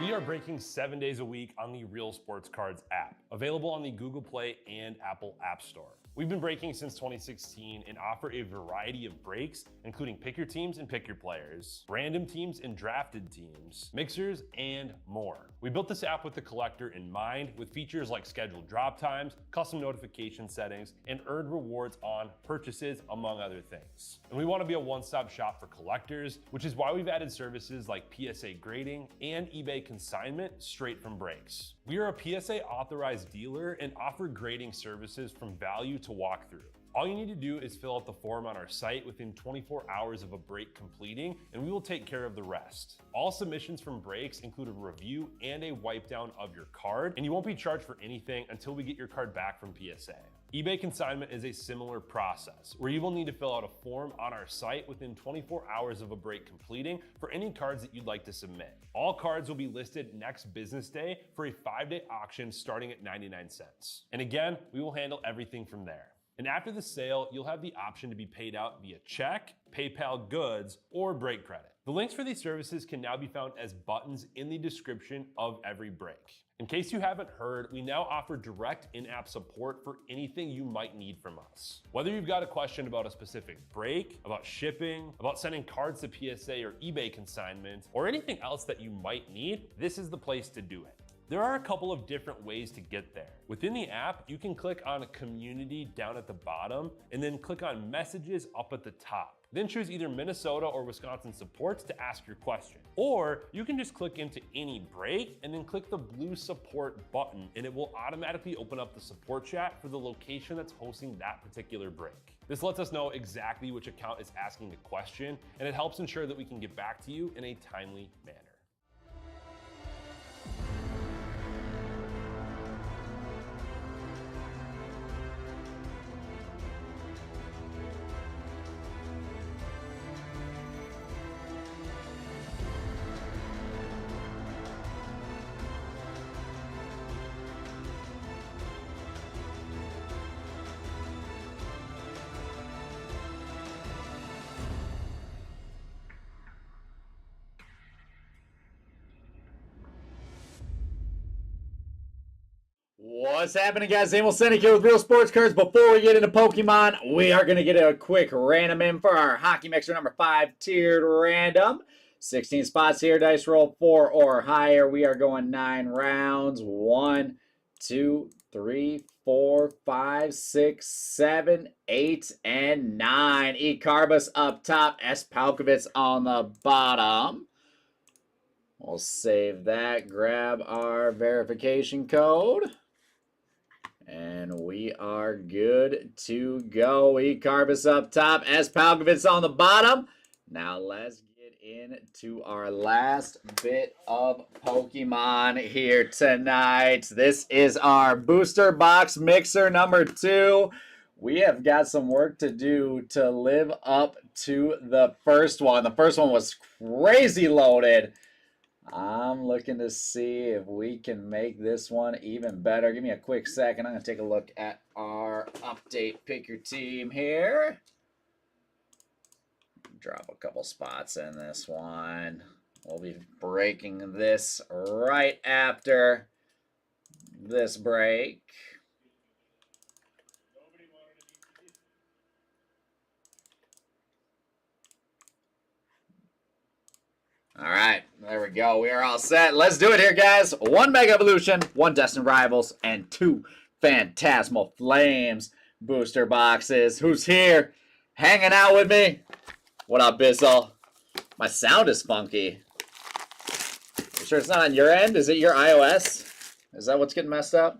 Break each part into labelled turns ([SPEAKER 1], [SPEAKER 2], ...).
[SPEAKER 1] We are breaking 7 days a week on the Real Sports Cards app, available on the Google Play and Apple App Store. We've been breaking since 2016 and offer a variety of breaks, including pick your teams and pick your players, random teams and drafted teams, mixers, and more. We built this app with the collector in mind, with features like scheduled drop times, custom notification settings, and earned rewards on purchases, among other things. And we want to be a one-stop shop for collectors, which is why we've added services like PSA grading and eBay consignment straight from breaks. We are a PSA authorized dealer and offer grading services from value to walk through. All you need to do is fill out the form on our site within 24 hours of a break completing, and we will take care of the rest. All submissions from breaks include a review and a wipe down of your card, and you won't be charged for anything until we get your card back from PSA. eBay consignment is a similar process, where you will need to fill out a form on our site within 24 hours of a break completing for any cards that you'd like to submit. All cards will be listed next business day for a 5-day auction starting at 99 cents. And again, we will handle everything from there. And after the sale, you'll have the option to be paid out via check, PayPal goods, or break credit. The links for these services can now be found as buttons in the description of every break. In case you haven't heard, we now offer direct in-app support for anything you might need from us. Whether you've got a question about a specific break, about shipping, about sending cards to PSA or eBay consignment, or anything else that you might need, this is the place to do it. There are a couple of different ways to get there. Within the app, you can click on a community down at the bottom and then click on messages up at the top. Then choose either Minnesota or Wisconsin supports to ask your question. Or you can just click into any break and then click the blue support button, and it will automatically open up the support chat for the location that's hosting that particular break. This lets us know exactly which account is asking the question, and it helps ensure that we can get back to you in a timely manner.
[SPEAKER 2] What's happening, guys? Emil Senek here with Real Sports Cards. Before we get into Pokemon, we are going to get a quick random in for our Hockey Mixer number 5 tiered random. 16 spots here, dice roll 4 or higher. We are going 9 rounds. 1, 2, 3, 4, 5, 6, 7, 8, and 9. E. Carbus up top, S. Palkovitz on the bottom. We'll save that, grab our verification code. And we are good to go. E. Carbus up top, S. Palkovitz on the bottom. Now let's get into our last bit of Pokemon here tonight. This is our booster box mixer number 2. We have got some work to do to live up to the first one. The first one was crazy loaded. I'm looking to see if we can make this one even better. Give me a quick second. I'm going to take a look at our update pick your team here. Drop a couple spots in this one. We'll be breaking this right after this break. All right, there we go. We are all set. Let's do it here, guys. 1 Mega Evolution, 1 Destined Rivals, and 2 Phantasmal Flames booster boxes. Who's here? Hanging out with me? What up, Bizzle? My sound is funky. You sure it's not on your end? Is it your iOS? Is that what's getting messed up?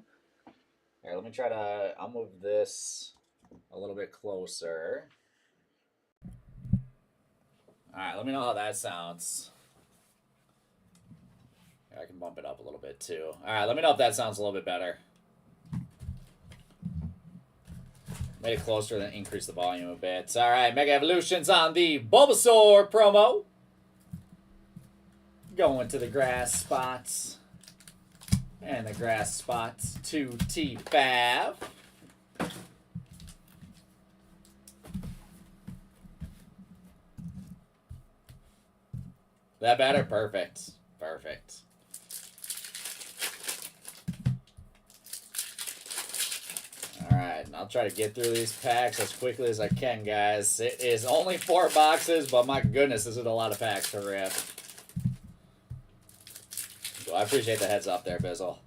[SPEAKER 2] Here, let me try to... I'll move this a little bit closer. All right, let me know how that sounds. I can bump it up a little bit too. All right, let me know if that sounds a little bit better. Made it closer, then increase the volume a bit. All right, Mega Evolutions on the Bulbasaur promo. Going to the grass spots. And the grass spots to T-Fab. That better? Perfect. Perfect. Alright, I'll try to get through these packs as quickly as I can, guys. It is only 4 boxes, but my goodness, is it a lot of packs to rip. So I appreciate the heads up there, Bizzle.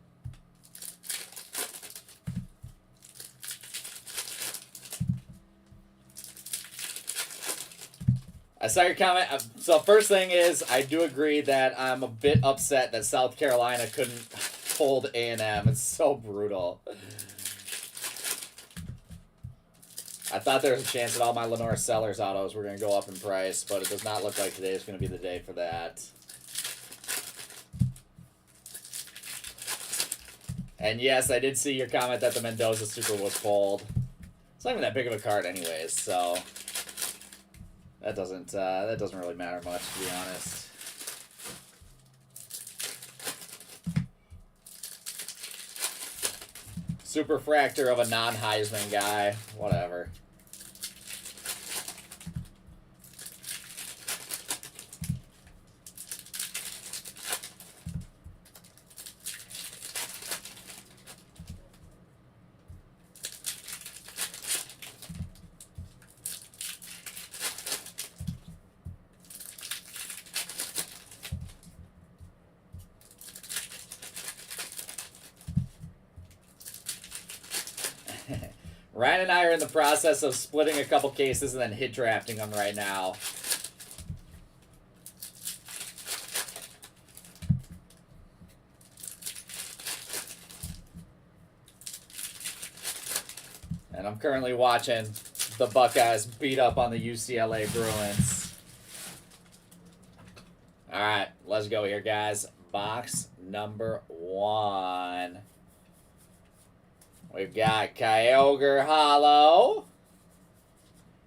[SPEAKER 2] I saw your comment. So first thing is, I do agree that I'm a bit upset that South Carolina couldn't hold A&M. It's so brutal. I thought there was a chance that all my Lenore Sellers autos were going to go up in price, but it does not look like today is going to be the day for that. And yes, I did see your comment that the Mendoza Super was pulled. It's not even that big of a card anyways, so that doesn't really matter much, to be honest. Super fractor of a non-Heisman guy. Whatever. Ryan and I are in the process of splitting a couple cases and then hit drafting them right now. And I'm currently watching the Buckeyes beat up on the UCLA Bruins. Alright, let's go here, guys. Box number 1. We've got Kyogre Hollow.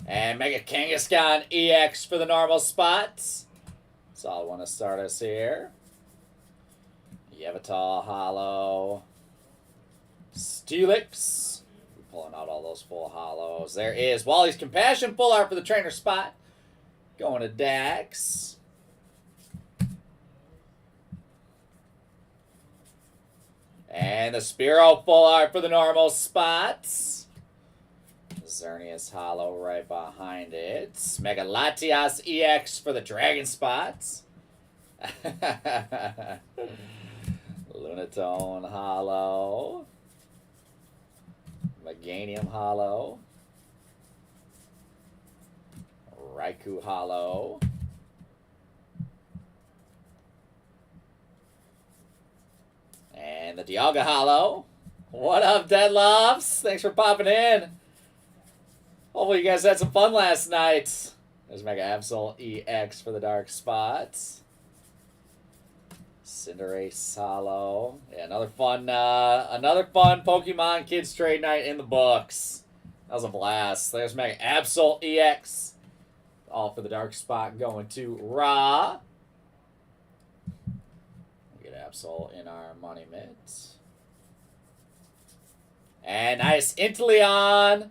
[SPEAKER 2] And Mega Kangaskhan EX for the normal spots. Solid one to start us here. Yevatol Hollow. Steelix. We're pulling out all those full hollows. There is Wally's Compassion full art for the trainer spot. Going to Dax. And the Spearow full art for the normal spots. Xerneas Hollow right behind it. Mega Latias EX for the dragon spots. Lunatone Hollow. Meganium Hollow. Raikou Hollow. And the Dialga Hollow. What up, Deadlofts? Thanks for popping in. Hopefully you guys had some fun last night. There's Mega Absol EX for the dark spots. Cinderace Hollow. Yeah, another fun Pokemon Kids Trade Night in the books. That was a blast. There's Mega Absol EX. All for the dark spot going to Ra. Absol in our money mitts. And nice Inteleon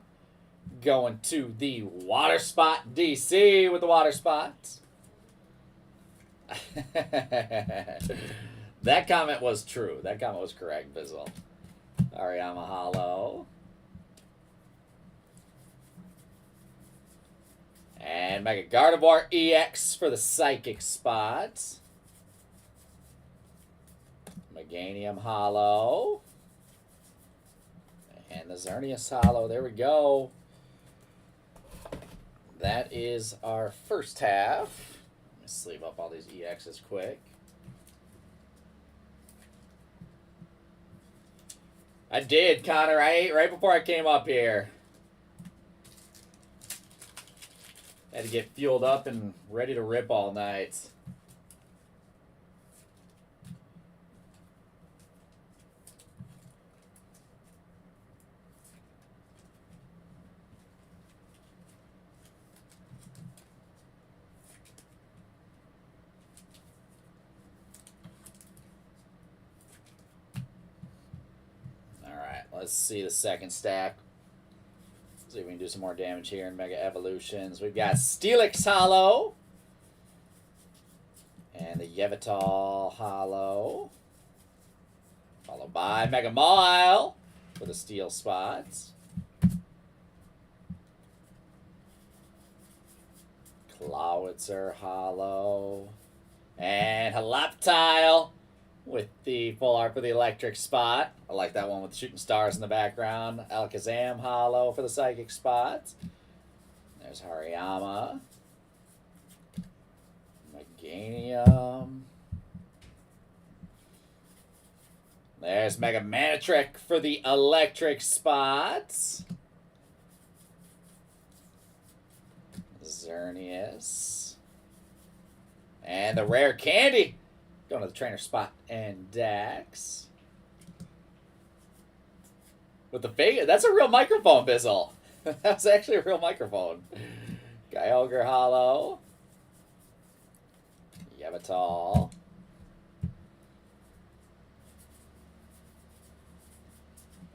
[SPEAKER 2] going to the water spot DC with the water spots. That comment was true. That comment was correct, Bizzle. Ariyama Hollow. And Mega Gardevoir EX for the Psychic spot. Meganium Hollow. And the Xerneas Hollow. There we go. That is our first half. Let me sleeve up all these EXs quick. I did, Connor. I ate right before I came up here. Had to get fueled up and ready to rip all night. Let's see the second stack. See if we can do some more damage here in Mega Evolutions. We've got Steelix Hollow. And the Yevatol Hollow. Followed by Mega Mawile for the steel spots. Clawitzer Hollow. And Halaptile with the full art for the electric spot. I like that one with the shooting stars in the background. Alakazam Hollow for the psychic spot. There's Hariyama. Meganium. There's Mega Manectric for the electric spots. Xerneas. And the rare candy. Going to the trainer spot and Dax. With the fake, that's a real microphone, Bizzle. That's actually a real microphone. Kyogre Hollow. Yavatal.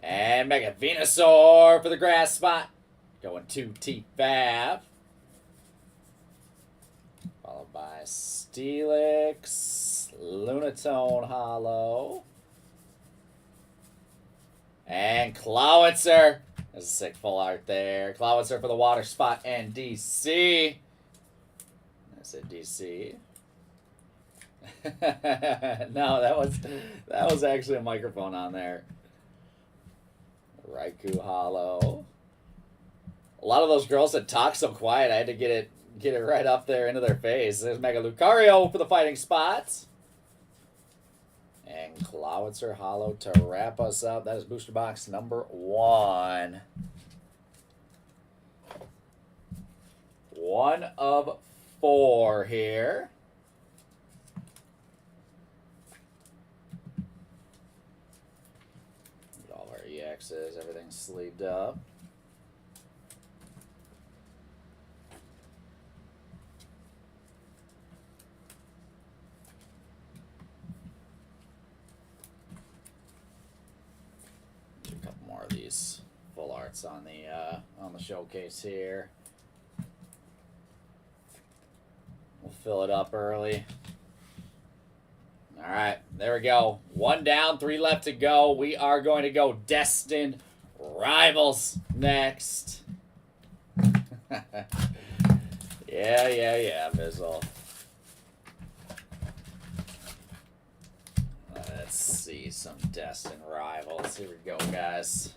[SPEAKER 2] And Mega Venusaur for the grass spot. Going to T-Fab. Followed by Steelix, Lunatone Hollow. And Clawitzer. There's a sick full art there. Clawitzer for the water spot and DC. I said DC. No, that was actually a microphone on there. Raikou Hollow. A lot of those girls that talk so quiet, I had to get it right up there into their face. There's Mega Lucario for the fighting spots. And Clawitzer Hollow to wrap us up. That is booster box number 1. 1 of 4 here. Get all our EXs, everything's sleeved up. A couple more of these full arts on the showcase here. We'll fill it up early. All right, there we go. 1 down, 3 left to go. We are going to go Destined Rivals next. Yeah, Bizzle. Let's see some Destined Rivals. Here we go, guys.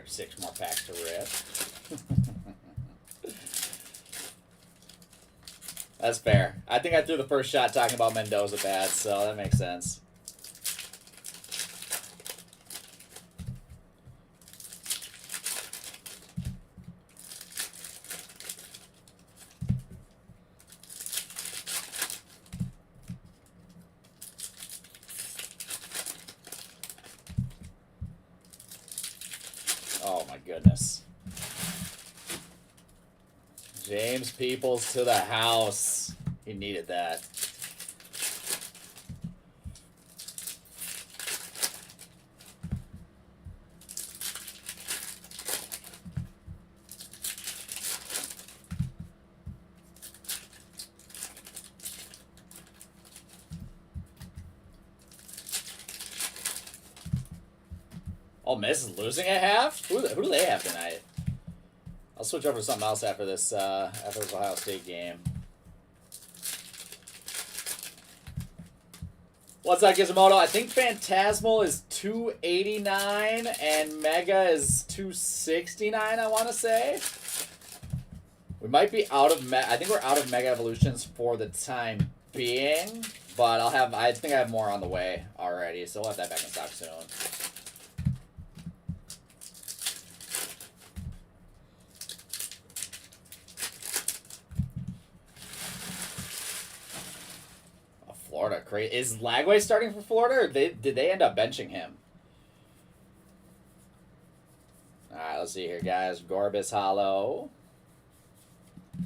[SPEAKER 2] Six more packs to rip. That's fair. I think I threw the first shot talking about Mendoza bad, so that makes sense. Oh my goodness. James Peoples to the house. He needed that. Oh, Miss is losing at half? Who do they have tonight? I'll switch over to something else after this Ohio State game. What's up, Gizmodo? I think Phantasmal is 289 and Mega is 269, I want to say. We might be out of I think we're out of Mega Evolutions for the time being, but I think I have more on the way already, so we'll have that back in stock soon. Florida, crazy. Is Lagway starting for Florida, or did they end up benching him? All right, let's see here, guys. Gorbis Hollow.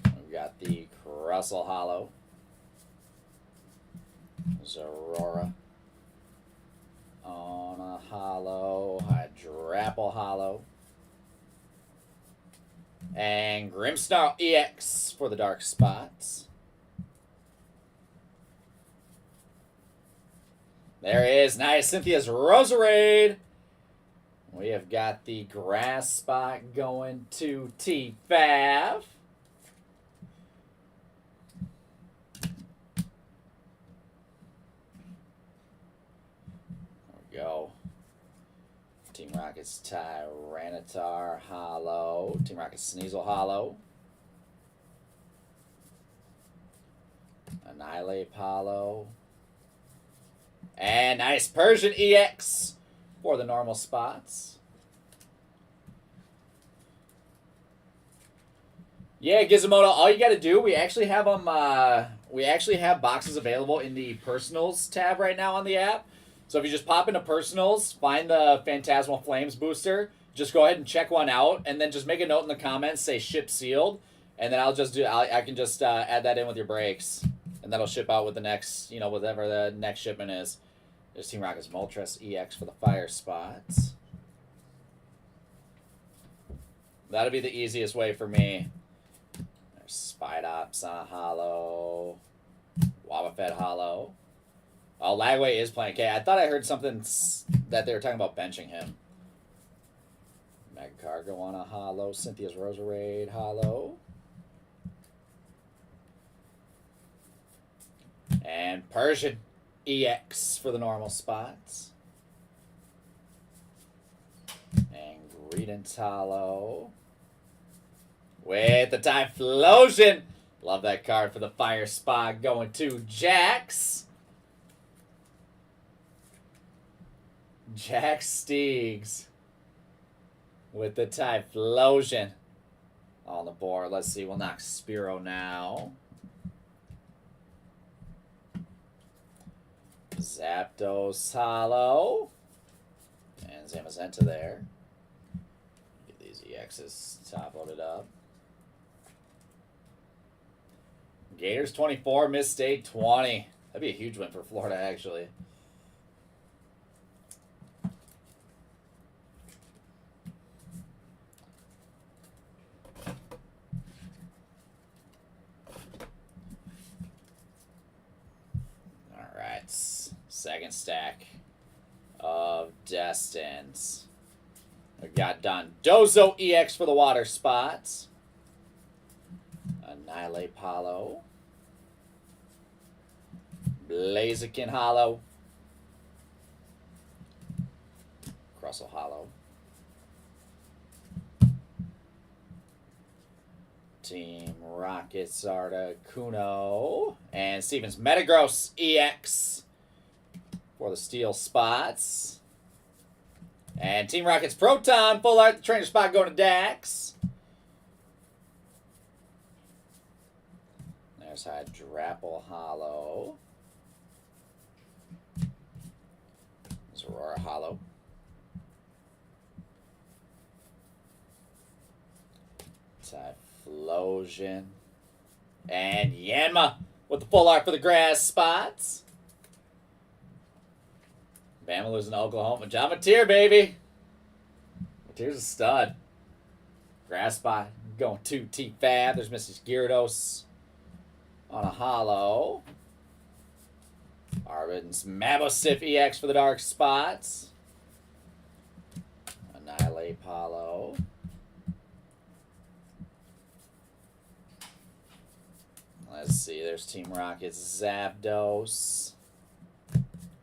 [SPEAKER 2] We've got the Russell Hollow. Aurora on a hollow. Hydrapple hollow. And Grimmsnarl EX for the dark spots. There is nice Cynthia's Roserade. We have got the grass spot going to T-Fav. There we go. Team Rocket's Tyranitar hollow. Team Rocket's Sneasel hollow. Annihilate hollow. And nice Persian EX for the normal spots. Yeah, Gizmodo, all you got to do, we actually have them. We actually have boxes available in the Personals tab right now on the app. So if you just pop into Personals, find the Phantasmal Flames booster, just go ahead and check one out, and then just make a note in the comments, say ship sealed, and then I'll just do. I can just add that in with your breaks, and that'll ship out with the next, whatever the next shipment is. There's Team Rocket's Moltres EX for the fire spots. That'll be the easiest way for me. There's Spidops on a hollow. Wobbuffet hollow. Oh, Lagway is playing. Okay, I thought I heard something that they were talking about benching him. Magcargo on a hollow. Cynthia's Roserade hollow. And Persian EX for the normal spots. And Greedent's hollow. With the Typhlosion. Love that card for the fire spot going to Jax. Jax Steegs with the Typhlosion on the board. Let's see. We'll knock Spearow now. Zapdos hollow. And Zamazenta there. Get these EXs top loaded up. Gators 24, Miss State 20. That'd be a huge win for Florida, actually. Second stack of Destins. We got Dondozo EX for the water spots. Annihilate hollow. Blaziken hollow. Crustle hollow. Team Rockets Articuno. And Stevens Metagross EX for the steel spots. And Team Rocket's Proton, full art, the trainer spot going to Dax. There's Hydrapple hollow. There's Aurora hollow. Typhlosion. And Yanma with the full art for the grass spots. Bama losing to Oklahoma. John Mateer, baby. Mateer's a stud. Grass spot going to T-Fab. There's Mrs. Gyarados on a hollow. Arvin's Mabosif EX for the dark spots. Annihilate hollow. Let's see. There's Team Rocket's Zapdos.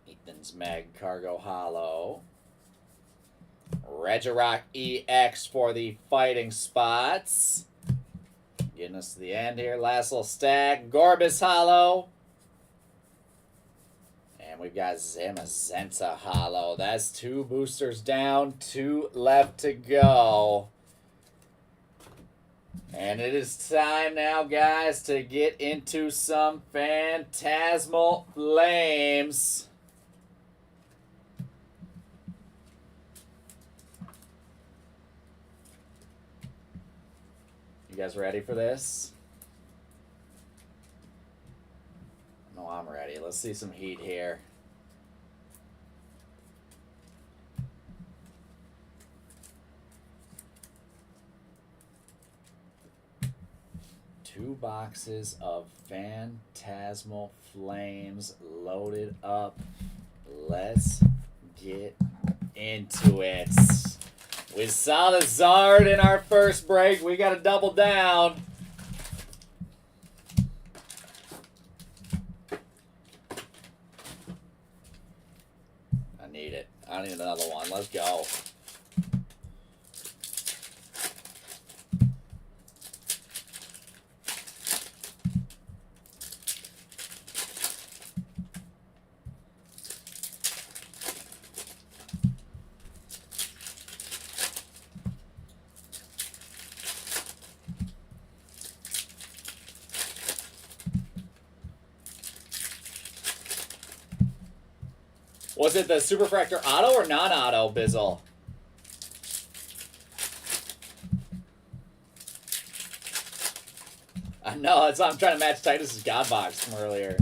[SPEAKER 2] Ethan's Magcargo hollow. Regirock EX for the fighting spots. Getting us to the end here. Last little stack. Gorbis hollow. And we've got Zamazenta hollow. That's 2 boosters down, 2 left to go. And it is time now, guys, to get into some Phantasmal Flames. You guys ready for this? No, I'm ready. Let's see some heat here. Two boxes of Phantasmal Flames loaded up. Let's get into it. We saw the Zard in our first break. We got to double down. I need it. I need another one. Let's go. Was it the Superfractor Auto or non-auto, Bizzle? I know, that's why I'm trying to match Titus's God Box from earlier.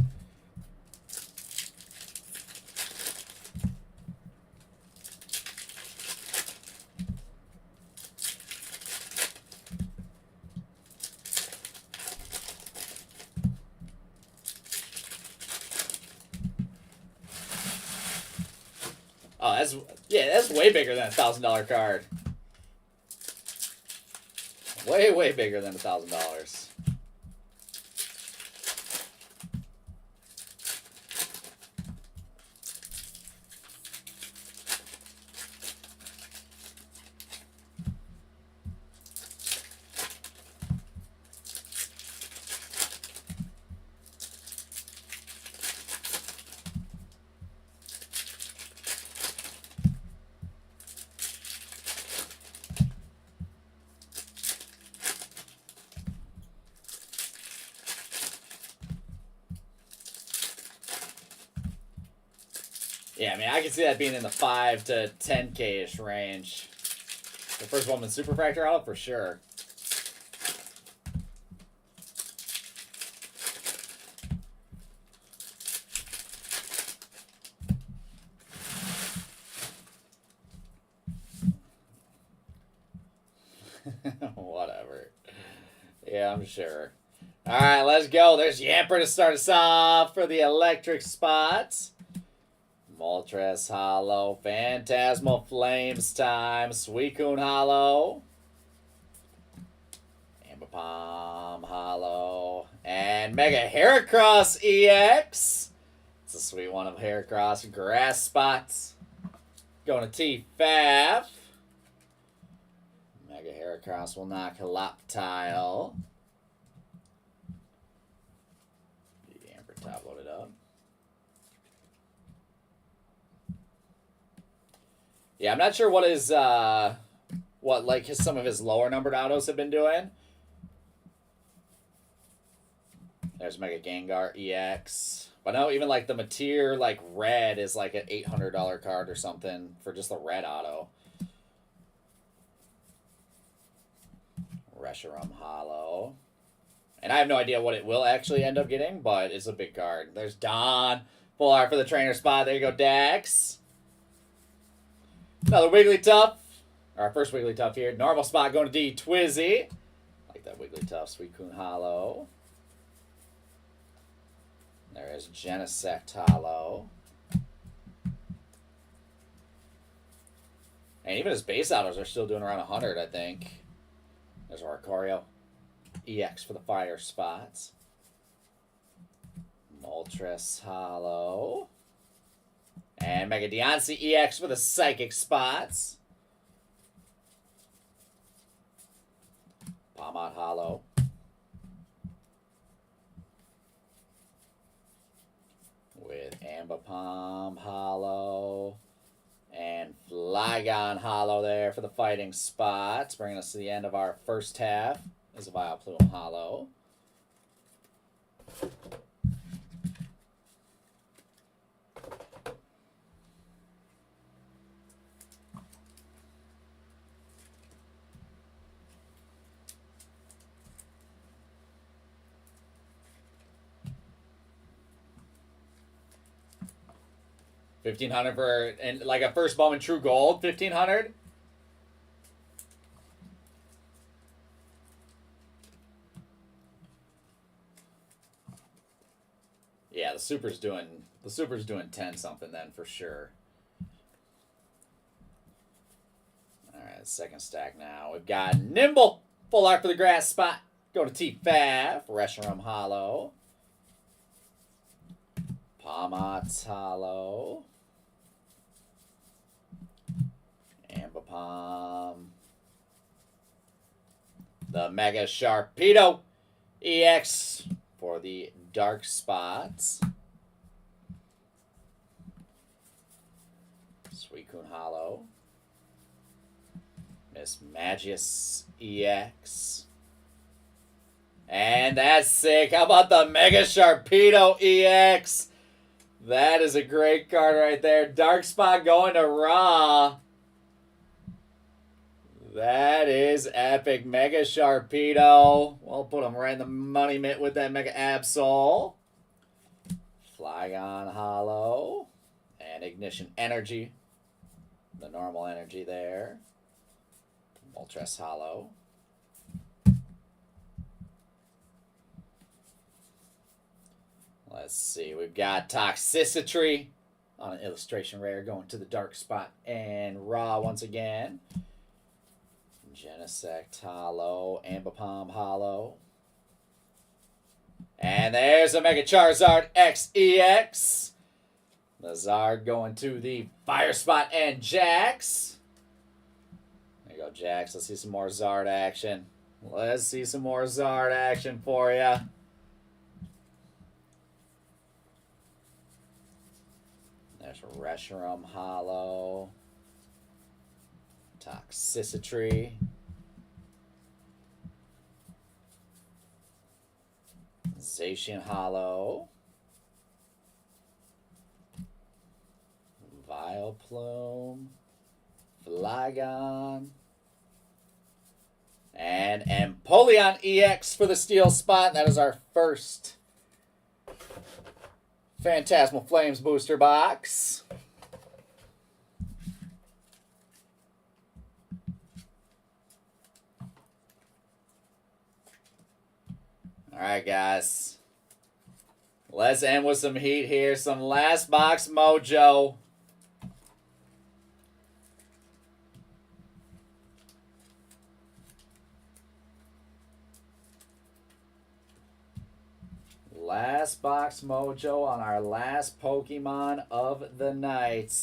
[SPEAKER 2] Oh, that's way bigger than a $1,000 card. Way bigger than $1,000. Yeah, I mean, I can see that being in the 5 to 10K-ish range. The first one with Superfractor Auto, for sure. Whatever. Yeah, I'm sure. All right, let's go. There's Yamper to start us off for the electric spots. Moltres Hollow, Phantasmal Flames time, Suicune Hollow, Ambipom Hollow, and Mega Heracross EX. It's a sweet one of Heracross. Grass Spots. Going to T-Faf. Mega Heracross will knock Helioptile. The Amber top loaded up. Yeah, I'm not sure what his, some of his lower numbered autos have been doing. There's Mega Gengar EX. But no, even like the Mateer, like red is like an $800 card or something for just the red auto. Reshiram Hollow. And I have no idea what it will actually end up getting, but it's a big card. There's Don. Full art for the trainer spot. There you go, Dax. Another Wigglytuff. Our first Wigglytuff here. Normal spot going to D. Twizzy. Like that Wigglytuff. Suicune Hollow. There is Genesect Hollow. And even his base autos are still doing around 100, I think. There's Arcario EX for the fire spots. Moltres Hollow. And Mega Deontay EX for the psychic spots. Palmot Hollow. With Ambipom Hollow. And Flygon Hollow there for the fighting spots. Bringing us to the end of our first half. Is a Vileplume Hollow. $1,500 for and like a first Bowman True Gold. $1,500. Yeah, the Super's doing 10 something then for sure. All right, second stack now. We've got Nimble, full art for the grass spot. Go to T5, Reshiram Hollow. Palmats Hollow. Ambipom. The Mega Sharpedo EX for the dark spots. Suicune Hollow. Miss Magius EX. And that's sick. How about the Mega Sharpedo EX? That is a great card right there. Dark Spot going to Raw. That is epic. Mega Sharpedo. We'll put him right in the money mitt with that Mega Absol. Flygon Hollow. And Ignition Energy. The normal energy there. Moltres Hollow. Let's see. We've got Toxicity on an illustration rare going to the dark spot and Raw once again. Genesect Hollow. Ambipom Hollow. And there's a Mega Charizard XEX. The Zard going to the Fire Spot and Jax. There you go, Jax. Let's see some more Zard action. Let's see some more Zard action for you. There's Reshiram Hollow. Toxicity. Zacian Hollow. Vileplume. Flygon. And Empoleon EX for the steel spot. That is our first Phantasmal Flames booster box. All right, guys. Let's end with some heat here. Some last box mojo. Last box mojo on our last Pokemon of the night.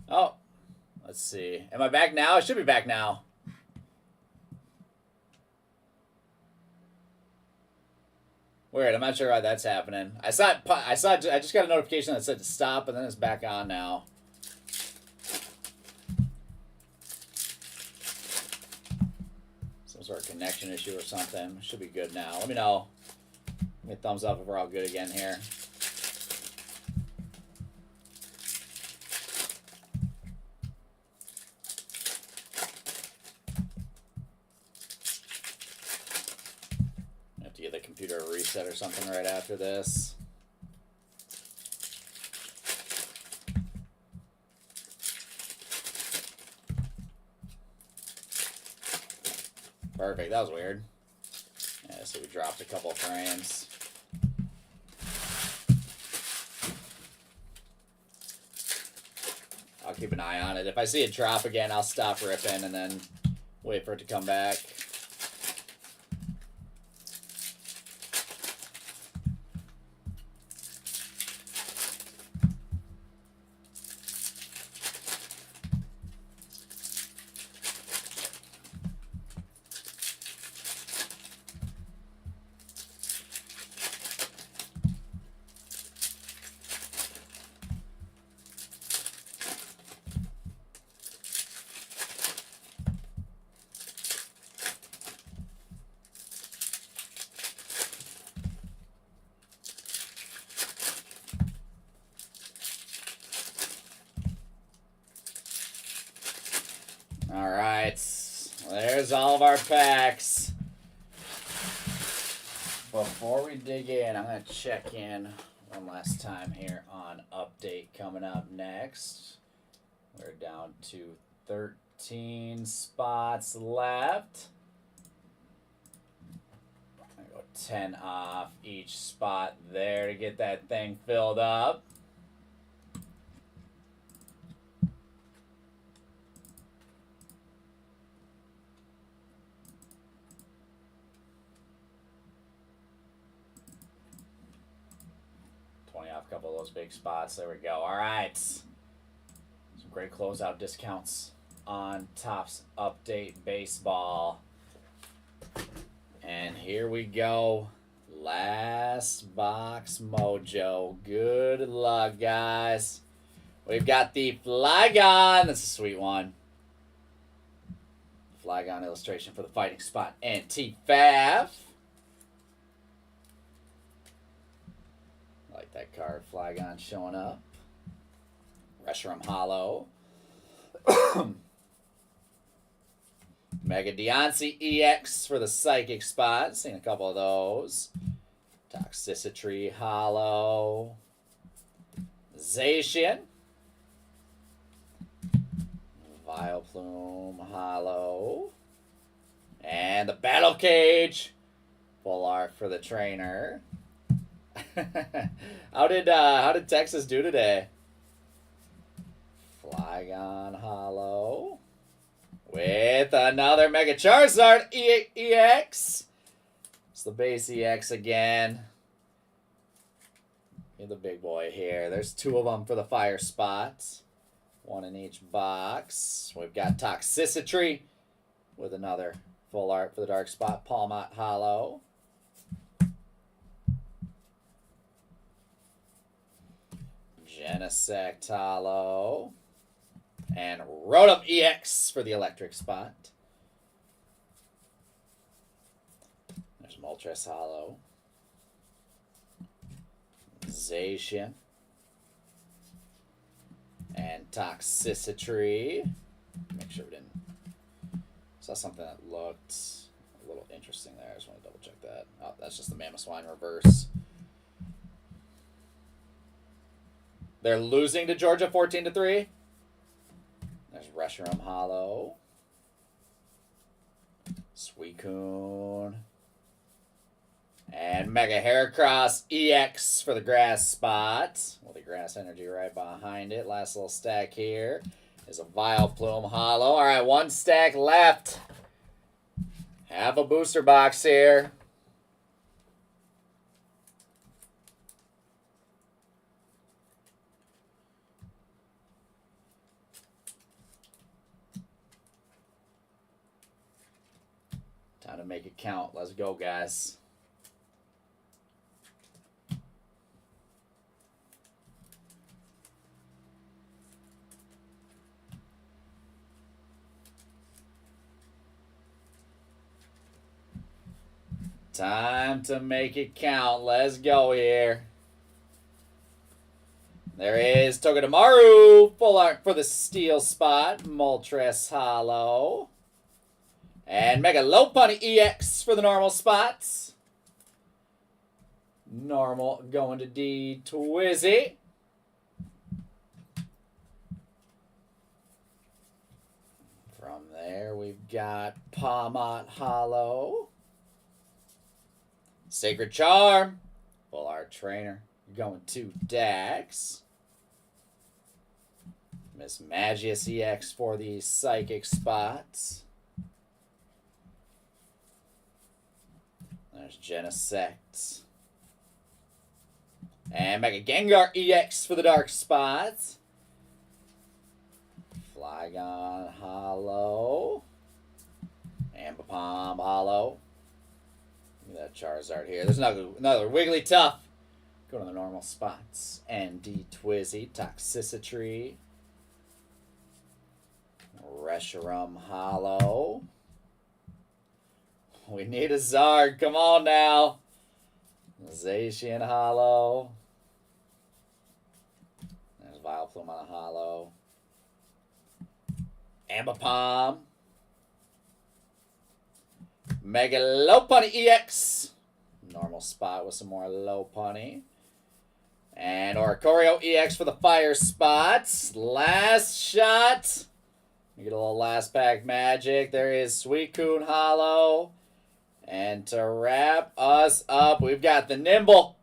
[SPEAKER 2] Oh, let's see. Am I back now? I should be back now. Weird. I'm not sure why that's happening. I just got a notification that said to stop, and then it's back on now. Some sort of connection issue or something. Should be good now. Let me know. Give me a thumbs up if we're all good again here. Get the computer a reset or something right after this. Perfect. That was weird. Yeah, so we dropped a couple of frames. I'll keep an eye on it. If I see it drop again, I'll stop ripping and then wait for it to come back. right. There's all of our packs. Before we dig in, I'm going to check in one last time here on update coming up next. We're down to 13 spots left. I'm going to go 10 off each spot there to get that thing filled up. Off a couple of those big spots. There we go. All right. Some great closeout discounts on Topps Update Baseball. And here we go. Last box mojo. Good luck, guys. We've got the Flygon. That's a sweet one. Flygon illustration for the Fighting Spot and T-Faf. That card, Flygon showing up. Reshiram Hollow. Mega Deontay EX for the Psychic Spot. Seen a couple of those. Toxicity Hollow. Zacian. Vileplume Hollow. And the Battle Cage. Full art for the trainer. How did Texas do today? Flygon Hollow with another Mega Charizard EX. It's the base EX again. You're the big boy here. There's 2 of them for the fire spots. 1 in each box. We've got Toxicity with another full art for the dark spot. Palmot Hollow. Genesect Hollow. And Rotom EX for the electric spot. There's Moltres Hollow. Zacian. And Toxicity. Make sure we didn't... Saw something that looked a little interesting there. I just want to double check that. Oh, that's just the Mamoswine reverse. They're losing to Georgia 14-3. There's Reshiram Hollow. Suicune. And Mega Heracross EX for the grass spot. Well, the grass energy right behind it. Last little stack here is a Vileplume Hollow. All right, 1 stack left. Have a booster box here. Time to make it count. Let's go, guys. Time to make it count. Let's go here. There is Togedemaru. Full art for the steel spot. Moltres Hollow. And Mega Lopunny EX for the normal spots. Normal going to D Twizzy. From there, we've got Palmot Hollow. Sacred Charm. Full art trainer. Going to Dax. Miss Magius EX for the psychic spots. There's Genesect. And Mega Gengar EX for the dark spots. Flygon Hollow. Ambipom Hollow. Look at that Charizard here. There's another Wigglytuff. Go to the normal spots. And D Twizzy. Toxicity. Reshiram Hollow. We need a Zard. Come on now. Zacian Hollow. There's Vileplume on a Hollow. Ambipom. Mega Lopunny EX. Normal spot with some more Lopunny. And Oricorio EX for the fire spots. Last shot. We get a little last pack magic. There is Suicune Hollow. And to wrap us up, we've got the Nimble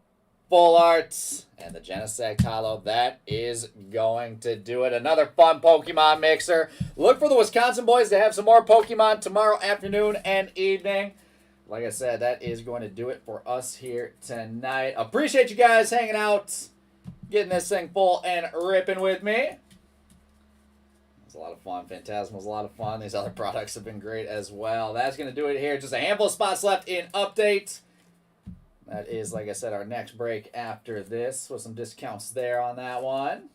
[SPEAKER 2] Full Art and the Genesect Hollow. That is going to do it. Another fun Pokemon mixer. Look for the Wisconsin boys to have some more Pokemon tomorrow afternoon and evening. Like I said, that is going to do it for us here tonight. Appreciate you guys hanging out, getting this thing full and ripping with me. It was a lot of fun. Phantasmal's a lot of fun. These other products have been great as well. That's going to do it here. Just a handful of spots left in Update. That is, like I said, our next break after this with some discounts there on that one.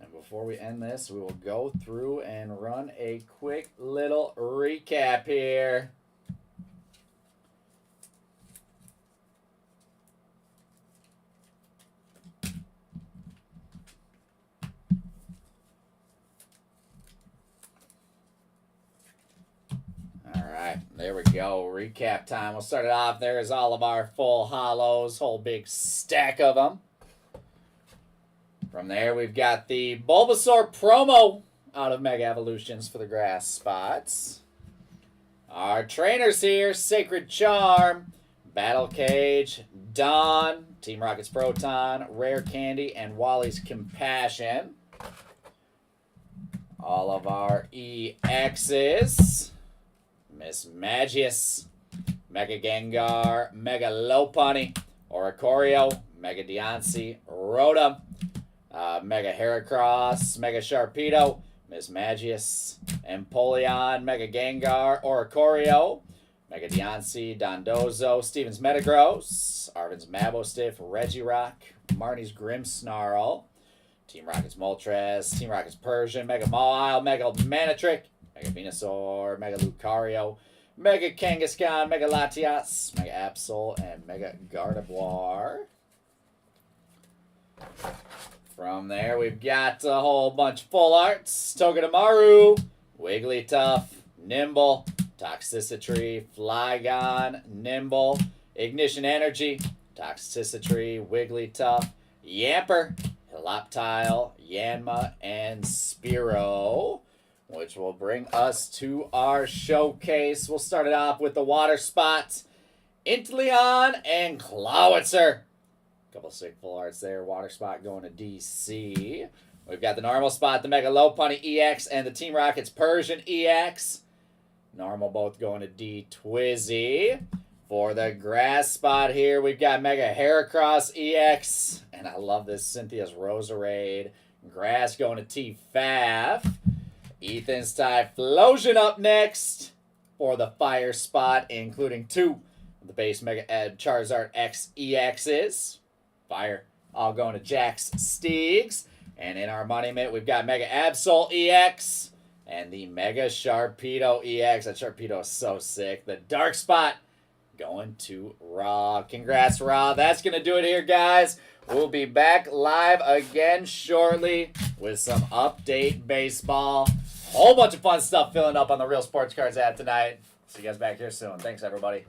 [SPEAKER 2] And before we end this, we will go through and run a quick little recap here. There we go. Recap time. We'll start it off. There's all of our full hollows. Whole big stack of them. From there, we've got the Bulbasaur promo out of Mega Evolutions for the grass spots. Our trainers here. Sacred Charm, Battle Cage, Dawn, Team Rocket's Proton, Rare Candy, and Wally's Compassion. All of our EXs. Miss Magius, Mega Gengar, Mega Lopunny, Oricorio, Mega Deontay, Rotom, Mega Heracross, Mega Sharpedo, Miss Magius, Empoleon, Mega Gengar, Oricorio, Mega Deontay, Dondozo, Steven's Metagross, Arvin's Mabostiff, Regirock, Marnie's Grimmsnarl, Team Rocket's Moltres, Team Rocket's Persian, Mega Mawile, Mega Manectric, Mega Venusaur, Mega Lucario, Mega Kangaskhan, Mega Latias, Mega Absol, and Mega Gardevoir. From there, we've got a whole bunch of full arts. Togedemaru, Wigglytuff, Nimble, Toxicity, Flygon, Nimble, Ignition Energy, Toxicity, Wigglytuff, Yamper, Helioptile, Yanma, and Spearow. Which will bring us to our showcase. We'll start it off with the water spots. Inteleon and Clawitzer. Couple sick full arts there. Water spot going to DC. We've got the normal spot, the Mega Lopunny EX, and the Team Rocket's Persian EX. Normal both going to D Twizzy. For the grass spot here, we've got Mega Heracross EX. And I love this Cynthia's Roserade. Grass going to T Faf. Ethan's Typhlosion up next for the fire spot, including 2 of the base Mega Charizard X EXs. Fire all going to Jax Steegs. And in our money mitt, we've got Mega Absol EX and the Mega Sharpedo EX. That Sharpedo is so sick. The dark spot going to Raw. Congrats, Raw. That's going to do it here, guys. We'll be back live again shortly with some Update Baseball. Whole bunch of fun stuff filling up on the Real Sports Cards app tonight. See you guys back here soon. Thanks, everybody.